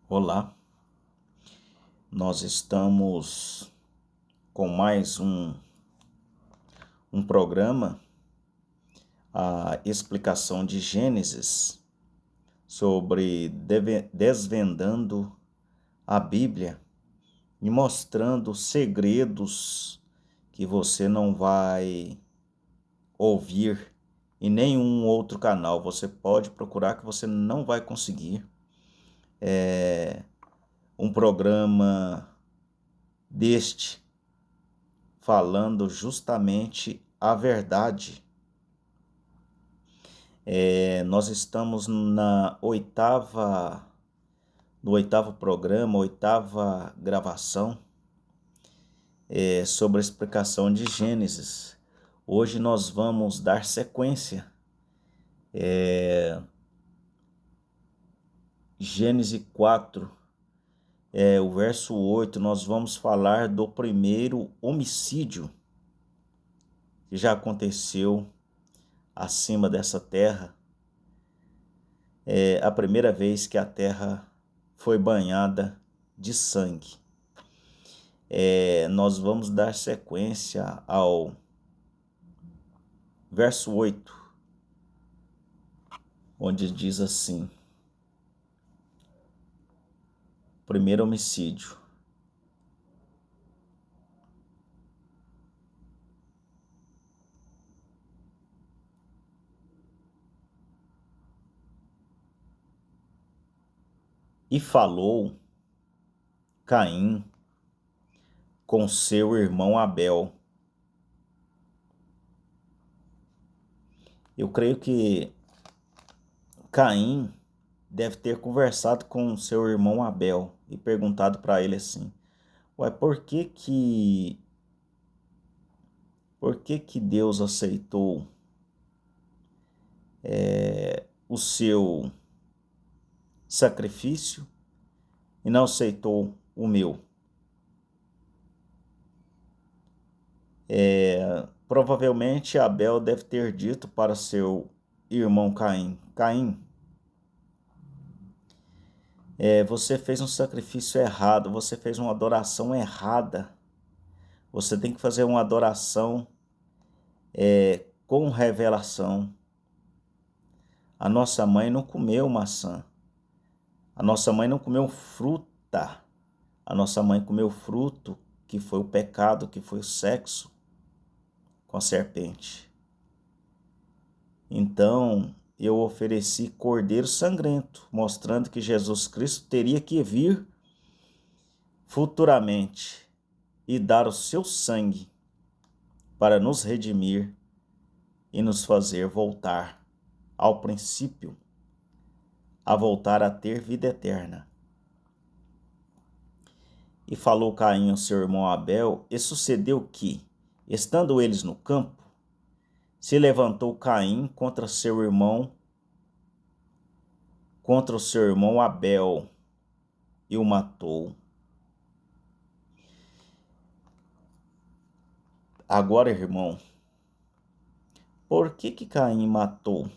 Olá, nós estamos com mais um programa, a explicação de Gênesis sobre desvendando a Bíblia e mostrando segredos que você não vai ouvir em nenhum outro canal. Você pode procurar que você não vai conseguir. Um programa deste falando justamente a verdade. Nós estamos no oitavo programa, oitava gravação sobre a explicação de Gênesis. Hoje nós vamos dar sequência. Gênesis 4, o verso 8, nós vamos falar do primeiro homicídio que já aconteceu acima dessa terra. É a primeira vez que a terra foi banhada de sangue. Nós vamos dar sequência ao verso 8, onde diz assim: primeiro homicídio. E falou Caim com seu irmão Abel. Eu creio que Caim deve ter conversado com seu irmão Abel e perguntado para ele assim: ué, por que que Deus aceitou o seu sacrifício e não aceitou o meu? Provavelmente Abel deve ter dito para seu irmão Caim: Caim, você fez um sacrifício errado, você fez uma adoração errada. Você tem que fazer uma adoração com revelação. A nossa mãe não comeu maçã. A nossa mãe não comeu fruta. A nossa mãe comeu fruto, que foi o pecado, que foi o sexo com a serpente. Então, eu ofereci cordeiro sangrento, mostrando que Jesus Cristo teria que vir futuramente e dar o seu sangue para nos redimir e nos fazer voltar ao princípio, a voltar a ter vida eterna. E falou Caim ao seu irmão Abel, e sucedeu que, estando eles no campo, se levantou Caim contra o seu irmão Abel, e o matou. Agora, irmão, por que Caim matou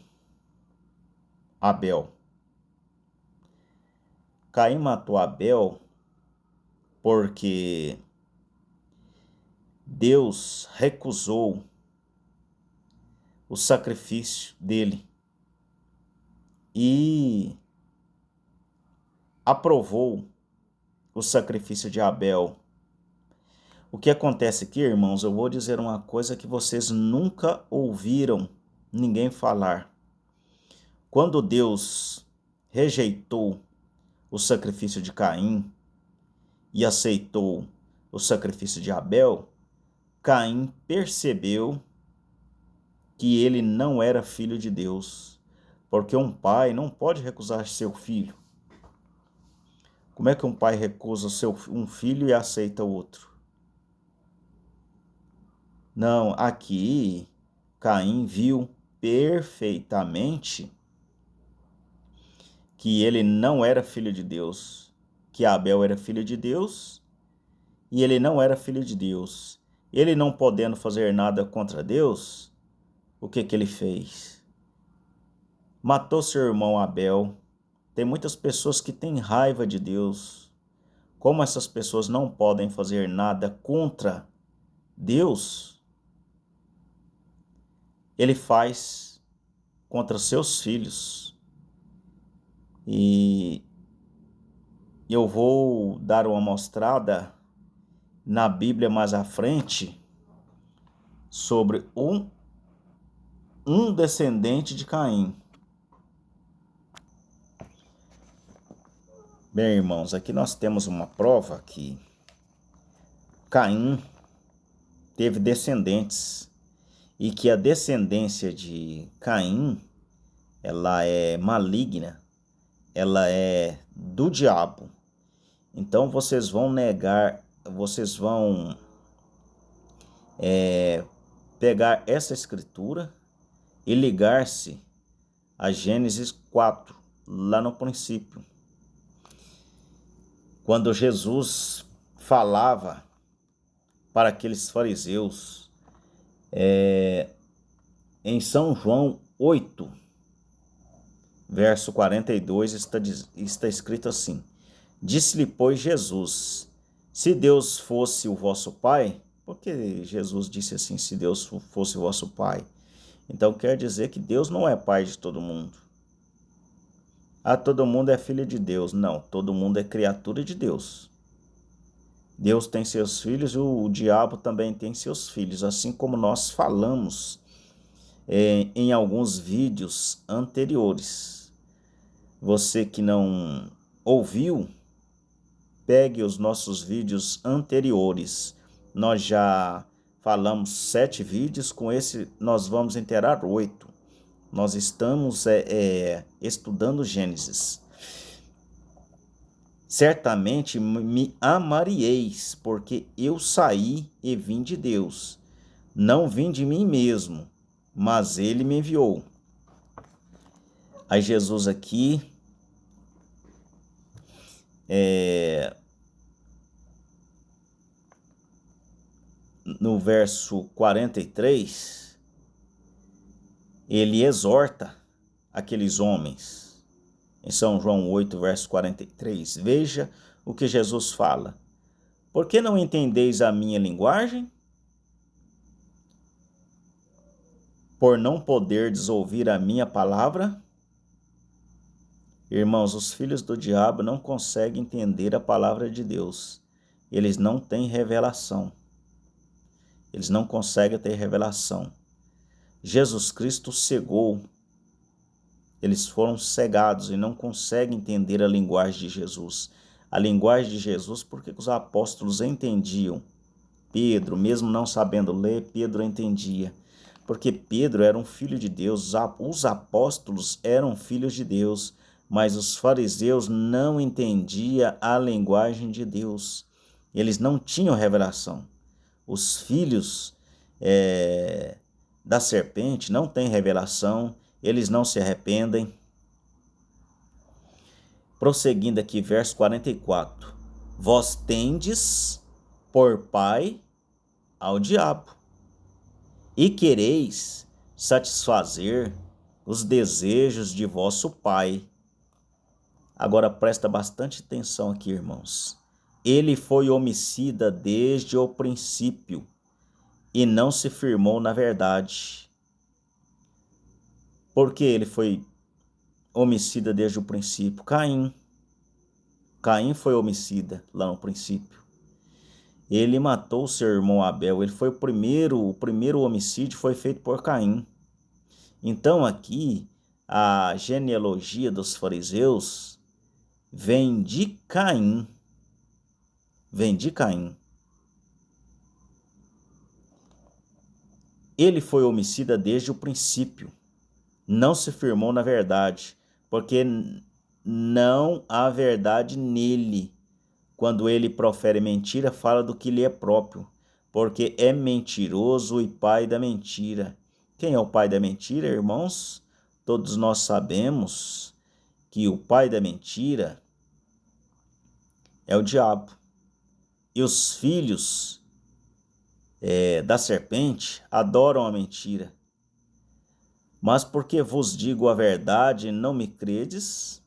Abel? Caim matou Abel porque Deus recusou o sacrifício dele e aprovou o sacrifício de Abel. O que acontece aqui, irmãos, eu vou dizer uma coisa que vocês nunca ouviram ninguém falar. Quando Deus rejeitou o sacrifício de Caim e aceitou o sacrifício de Abel, Caim percebeu que ele não era filho de Deus, porque um pai não pode recusar seu filho. Como é que um pai recusa um filho e aceita o outro? Não, aqui Caim viu perfeitamente que ele não era filho de Deus, que Abel era filho de Deus e ele não era filho de Deus. Ele não podendo fazer nada contra Deus, o que ele fez? Matou seu irmão Abel, Tem muitas pessoas que têm raiva de Deus. Como essas pessoas não podem fazer nada contra Deus, ele faz contra seus filhos. E eu vou dar uma mostrada na Bíblia mais à frente sobre um descendente de Caim. Bem, irmãos, aqui nós temos uma prova que Caim teve descendentes e que a descendência de Caim, ela é maligna, ela é do diabo. Então vocês vão pegar essa escritura e ligar-se a Gênesis 4, lá no princípio. Quando Jesus falava para aqueles fariseus, em São João 8, verso 42, está escrito assim: Disse-lhe, pois, Jesus, se Deus fosse o vosso Pai, porque Jesus disse assim, se Deus fosse o vosso Pai, então quer dizer que Deus não é Pai de todo mundo. Todo mundo é filho de Deus. Não, todo mundo é criatura de Deus. Deus tem seus filhos e o diabo também tem seus filhos, assim como nós falamos em alguns vídeos anteriores. Você que não ouviu, pegue os nossos vídeos anteriores. Nós já falamos 7 vídeos, com esse nós vamos inteirar 8. Nós estamos estudando Gênesis. Certamente me amareis, porque eu saí e vim de Deus. Não vim de mim mesmo, mas ele me enviou. Aí Jesus aqui no verso 43, ele exorta aqueles homens. Em São João 8, verso 43, veja o que Jesus fala. Por que não entendeis a minha linguagem? Por não poderdes ouvir a minha palavra? Irmãos, os filhos do diabo não conseguem entender a palavra de Deus. Eles não têm revelação. Eles não conseguem ter revelação. Jesus Cristo cegou. Eles foram cegados e não conseguem entender a linguagem de Jesus. A linguagem de Jesus, porque os apóstolos entendiam. Pedro, mesmo não sabendo ler, Pedro entendia. Porque Pedro era um filho de Deus, os apóstolos eram filhos de Deus, mas os fariseus não entendiam a linguagem de Deus. Eles não tinham revelação. Os filhos da serpente não têm revelação, eles não se arrependem. Prosseguindo aqui, verso 44. Vós tendes por pai ao diabo, e quereis satisfazer os desejos de vosso pai. Agora presta bastante atenção aqui, irmãos. Ele foi homicida desde o princípio e não se firmou na verdade. Por que ele foi homicida desde o princípio? Caim foi homicida lá no princípio. Ele matou seu irmão Abel. Ele foi o primeiro homicídio foi feito por Caim. Então aqui a genealogia dos fariseus vem de Caim. Vem de Caim. Ele foi homicida desde o princípio. Não se firmou na verdade, porque não há verdade nele. Quando ele profere mentira, fala do que lhe é próprio, porque é mentiroso e pai da mentira. Quem é o pai da mentira, irmãos? Todos nós sabemos que o pai da mentira é o diabo. E os filhos da serpente adoram a mentira. Mas porque vos digo a verdade, não me credes?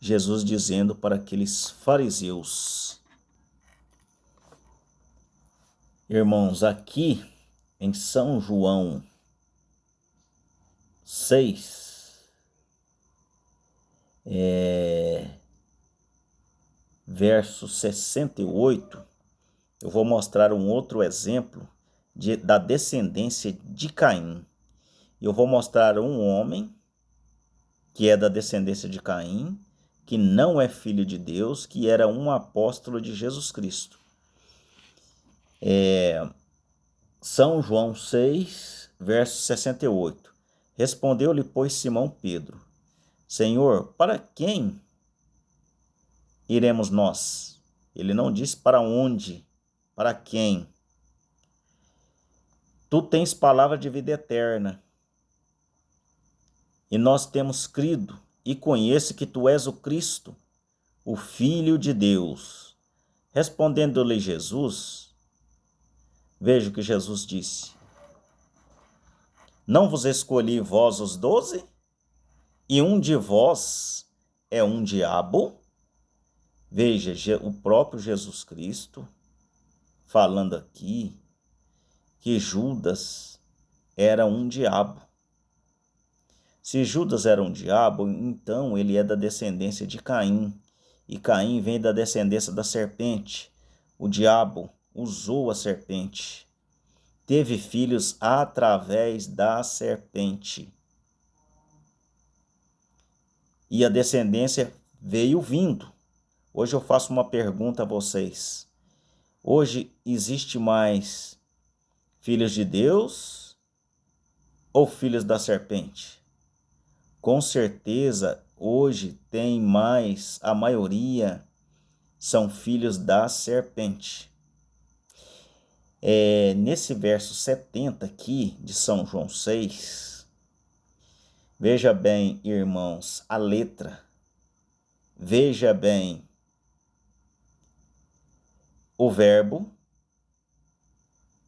Jesus dizendo para aqueles fariseus. Irmãos, aqui em São João 6, verso 68, eu vou mostrar um outro exemplo da descendência de Caim. Eu vou mostrar um homem que é da descendência de Caim, que não é filho de Deus, que era um apóstolo de Jesus Cristo. São João 6, verso 68. Respondeu-lhe, pois, Simão Pedro: Senhor, para quem iremos nós? Ele não disse para onde, para quem. Tu tens palavra de vida eterna, e nós temos crido e conheço que tu és o Cristo, o Filho de Deus. Respondendo-lhe Jesus, veja o que Jesus disse: Não vos escolhi vós os 12? E um de vós é um diabo? Veja, o próprio Jesus Cristo falando aqui que Judas era um diabo. Se Judas era um diabo, então ele é da descendência de Caim. E Caim vem da descendência da serpente. O diabo usou a serpente. Teve filhos através da serpente. E a descendência veio vindo. Hoje eu faço uma pergunta a vocês. Hoje existe mais filhos de Deus ou filhos da serpente? Com certeza, hoje tem mais, a maioria são filhos da serpente. Nesse verso 70 aqui de São João 6, veja bem, irmãos, a letra. Veja bem o verbo.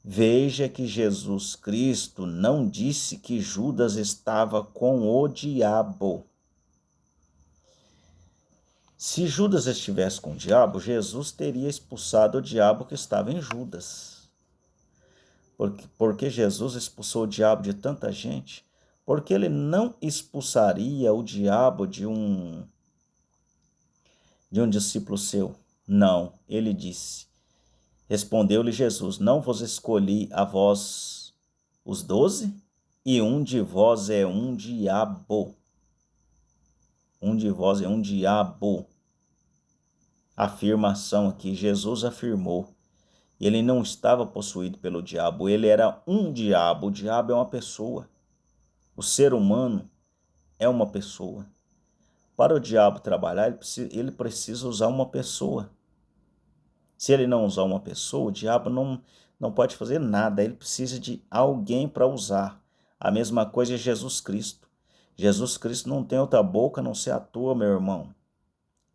Veja que Jesus Cristo não disse que Judas estava com o diabo. Se Judas estivesse com o diabo, Jesus teria expulsado o diabo que estava em Judas. Porque Jesus expulsou o diabo de tanta gente? Porque ele não expulsaria o diabo de um discípulo seu. Não, ele disse. Respondeu-lhe Jesus: Não vos escolhi a vós os 12? E um de vós é um diabo. Um de vós é um diabo. Afirmação aqui, Jesus afirmou. Ele não estava possuído pelo diabo, ele era um diabo. O diabo é uma pessoa. O ser humano é uma pessoa. Para o diabo trabalhar, ele precisa usar uma pessoa. Se ele não usar uma pessoa, o diabo não pode fazer nada. Ele precisa de alguém para usar. A mesma coisa é Jesus Cristo. Jesus Cristo não tem outra boca a não ser a tua, meu irmão.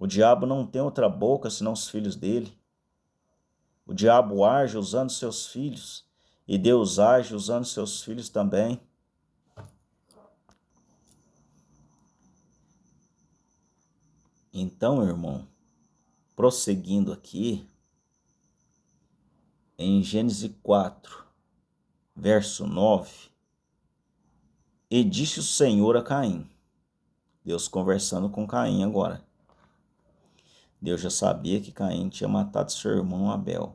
O diabo não tem outra boca senão os filhos dele. O diabo age usando seus filhos. E Deus age usando seus filhos também. Então, irmão, prosseguindo aqui, em Gênesis 4, verso 9, e disse o Senhor a Caim, Deus conversando com Caim agora. Deus já sabia que Caim tinha matado seu irmão Abel.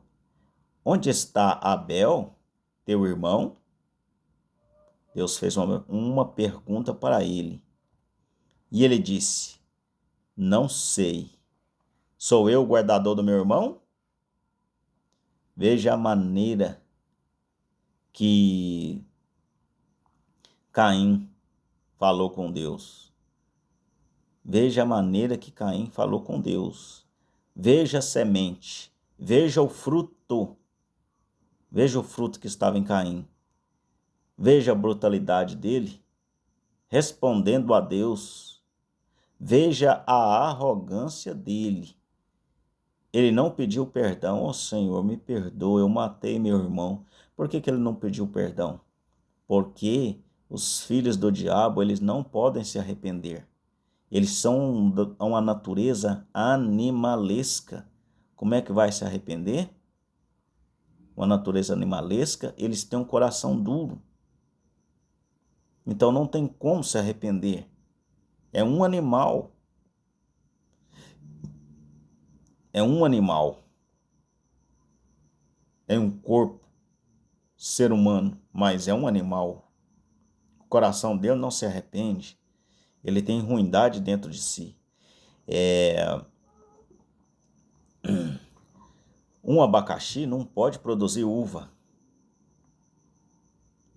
Onde está Abel, teu irmão? Deus fez uma pergunta para ele. E ele disse: Não sei. Sou eu o guardador do meu irmão? Veja a maneira que Caim falou com Deus. Veja a maneira que Caim falou com Deus. Veja a semente. Veja o fruto. Veja o fruto que estava em Caim. Veja a brutalidade dele, respondendo a Deus. Veja a arrogância dele. Ele não pediu perdão. Ó Senhor, me perdoa, eu matei meu irmão. Por que ele não pediu perdão? Porque os filhos do diabo, eles não podem se arrepender. Eles são uma natureza animalesca. Como é que vai se arrepender? Uma natureza animalesca, eles têm um coração duro. Então não tem como se arrepender. É um animal. É um animal. É um corpo, ser humano, mas é um animal. O coração dele não se arrepende. Ele tem ruindade dentro de si. Um abacaxi não pode produzir uva.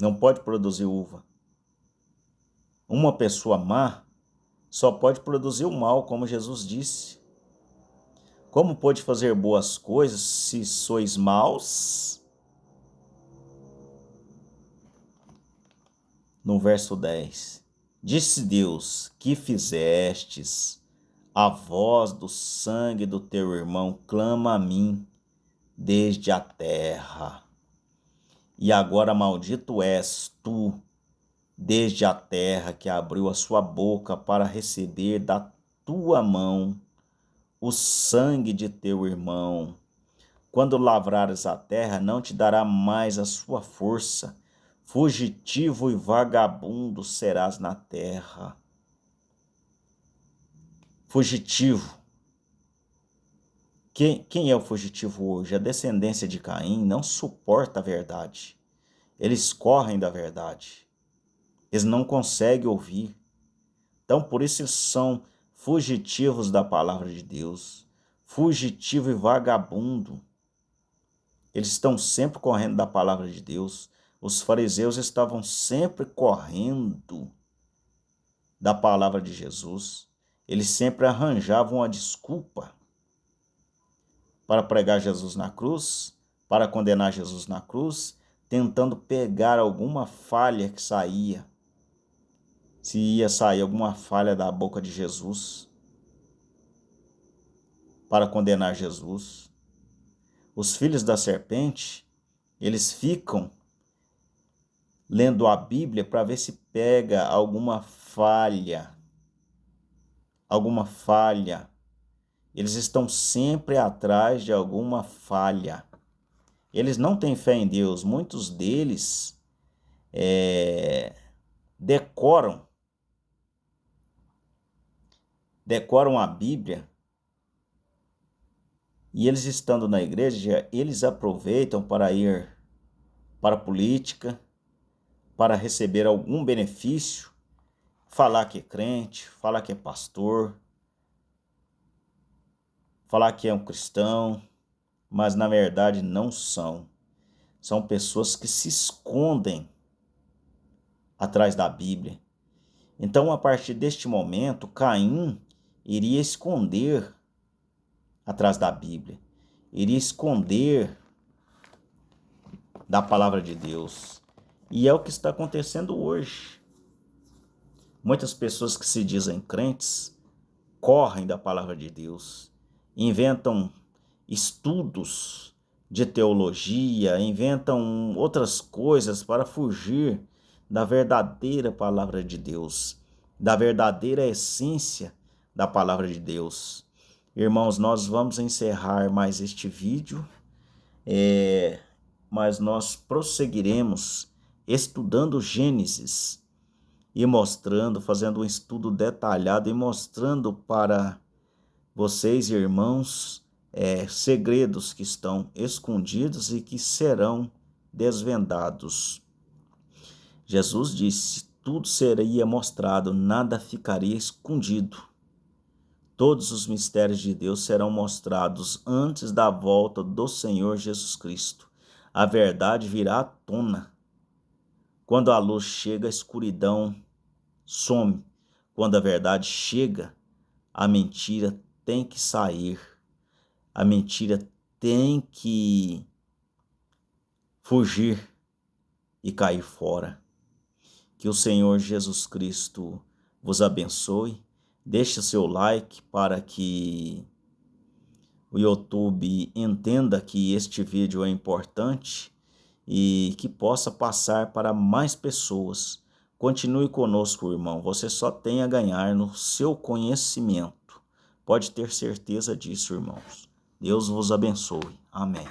Não pode produzir uva. Uma pessoa má só pode produzir o mal, como Jesus disse. Como pode fazer boas coisas se sois maus? No verso 10. Disse Deus: que fizestes? A voz do sangue do teu irmão clama a mim desde a terra. E agora maldito és tu desde a terra, que abriu a sua boca para receber da tua mão o sangue de teu irmão. Quando lavrares a terra, não te dará mais a sua força. Fugitivo e vagabundo serás na terra. Fugitivo. Quem é o fugitivo hoje? A descendência de Caim não suporta a verdade. Eles correm da verdade. Eles não conseguem ouvir. Então, por isso eles são fugitivos da palavra de Deus. Fugitivo e vagabundo. Eles estão sempre correndo da palavra de Deus. Os fariseus estavam sempre correndo da palavra de Jesus. Eles sempre arranjavam uma desculpa para pregar Jesus na cruz, para condenar Jesus na cruz, tentando pegar alguma falha que saía. Se ia sair alguma falha da boca de Jesus, para condenar Jesus. Os filhos da serpente, eles ficam lendo a Bíblia para ver se pega alguma falha. Alguma falha. Eles estão sempre atrás de alguma falha. Eles não têm fé em Deus. Muitos deles decoram a Bíblia, e eles estando na igreja, eles aproveitam para ir para a política, para receber algum benefício, falar que é crente, falar que é pastor, falar que é um cristão, mas na verdade não são. São pessoas que se escondem atrás da Bíblia. Então, a partir deste momento, Caim iria esconder atrás da Bíblia, iria esconder da palavra de Deus. E é o que está acontecendo hoje. Muitas pessoas que se dizem crentes correm da palavra de Deus, inventam estudos de teologia, inventam outras coisas para fugir da verdadeira palavra de Deus, da verdadeira essência da palavra de Deus. Irmãos, nós vamos encerrar mais este vídeo, mas nós prosseguiremos estudando Gênesis e mostrando, fazendo um estudo detalhado e mostrando para vocês, irmãos, segredos que estão escondidos e que serão desvendados. Jesus disse: tudo seria mostrado, nada ficaria escondido. Todos os mistérios de Deus serão mostrados antes da volta do Senhor Jesus Cristo. A verdade virá à tona. Quando a luz chega, a escuridão some. Quando a verdade chega, a mentira tem que sair. A mentira tem que fugir e cair fora. Que o Senhor Jesus Cristo vos abençoe. Deixe seu like para que o YouTube entenda que este vídeo é importante e que possa passar para mais pessoas, Continue conosco, irmão. Você só tem a ganhar no seu conhecimento. Pode ter certeza disso, irmãos. Deus vos abençoe. Amém.